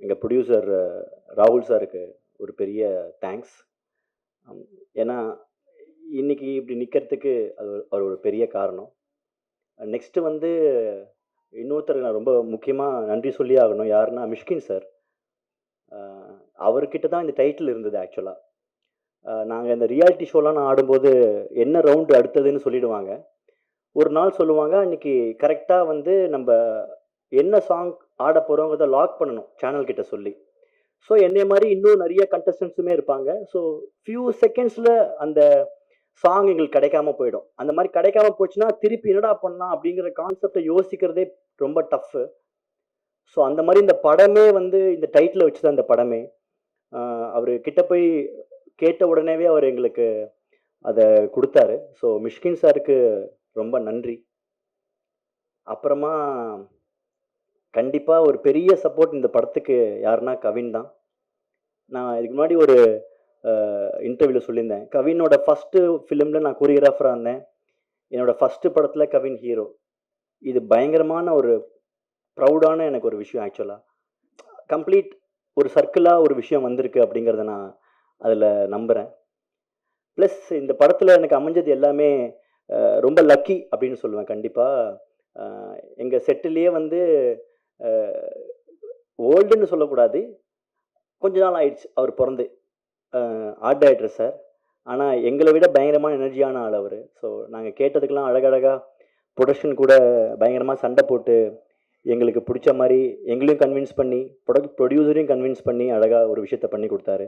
எங்கள் ப்ரொடியூசர் ராகுல் சாருக்கு ஒரு பெரிய தேங்க்ஸ். ஏன்னா இன்னைக்கு இப்படி நிற்கிறதுக்கு அவர் ஒரு பெரிய காரணம். நெக்ஸ்ட்டு வந்து இன்னொருத்தருக்கு நான் ரொம்ப முக்கியமாக நன்றி சொல்லி ஆகணும். யாருன்னா மிஷ்கின் சார். அவர்கிட்ட தான் இந்த டைட்டில் இருந்தது ஆக்சுவலாக. நாங்கள் இந்த ரியாலிட்டி ஷோலாம் நான் ஆடும்போது என்ன ரவுண்டு அடுத்ததுன்னு சொல்லிடுவாங்க. ஒரு நாள் சொல்லுவாங்க, அன்றைக்கி கரெக்டாக வந்து நம்ம என்ன சாங் ஆட போகிறோங்கிறத லாக் பண்ணணும் சேனல் கிட்ட சொல்லி. ஸோ என்னைய மாதிரி இன்னும் நிறைய கண்டஸ்டன்ஸுமே இருப்பாங்க. ஸோ ஃபியூ செகண்ட்ஸில் அந்த சாங் எங்களுக்கு கிடைக்காம போயிடும். அந்த மாதிரி கிடைக்காம போச்சுன்னா திருப்பி என்னடா பண்ணலாம் அப்படிங்கிற கான்செப்டை யோசிக்கிறதே ரொம்ப டஃப்பு. ஸோ அந்த மாதிரி இந்த படமே வந்து இந்த டைட்டிலை வச்சு தான் இந்த படமே. அவர் கிட்ட போய் கேட்ட உடனேவே அவர் எங்களுக்கு அதை கொடுத்தாரு. ஸோ மிஷ்கின் சாருக்கு ரொம்ப நன்றி. அப்புறமா கண்டிப்பாக ஒரு பெரிய சப்போர்ட் இந்த படத்துக்கு யாருன்னா கவின் தான். நான் இதுக்கு முன்னாடி ஒரு இன்டர்வியூவில் சொல்லியிருந்தேன், கவினோட ஃபஸ்ட்டு ஃபிலிமில் நான் கொரியோகிராஃபராக இருந்தேன். என்னோடய ஃபஸ்ட்டு படத்தில் கவின் ஹீரோ. இது பயங்கரமான ஒரு ப்ரௌடான எனக்கு ஒரு விஷயம் ஆக்சுவலாக. கம்ப்ளீட் ஒரு சர்க்கிளாக ஒரு விஷயம் வந்திருக்கு அப்படிங்கிறத நான் அதில் நம்புகிறேன். ப்ளஸ் இந்த படத்தில் எனக்கு அமைஞ்சது எல்லாமே ரொம்ப லக்கி அப்படின்னு சொல்லுவேன். கண்டிப்பாக எங்கள் செட்டிலேயே வந்து ஓல்டுன்னு சொல்லக்கூடாது, கொஞ்ச நாள் ஆயிடுச்சு அவர் பிறந்து, ஆர்ட் டைரக்டர் சார். ஆனால் எங்களை விட பயங்கரமான எனர்ஜியான ஆள் அவர். ஸோ நாங்கள் கேட்டதுக்கெல்லாம் அழகழகாக ப்ரொடக்ஷன் கூட பயங்கரமாக சண்டை போட்டு எங்களுக்கு பிடிச்ச மாதிரி எங்களையும் கன்வின்ஸ் பண்ணி ப்ரொடியூசரையும் கன்வின்ஸ் பண்ணி அழகாக ஒரு விஷயத்த பண்ணி கொடுத்தாரு.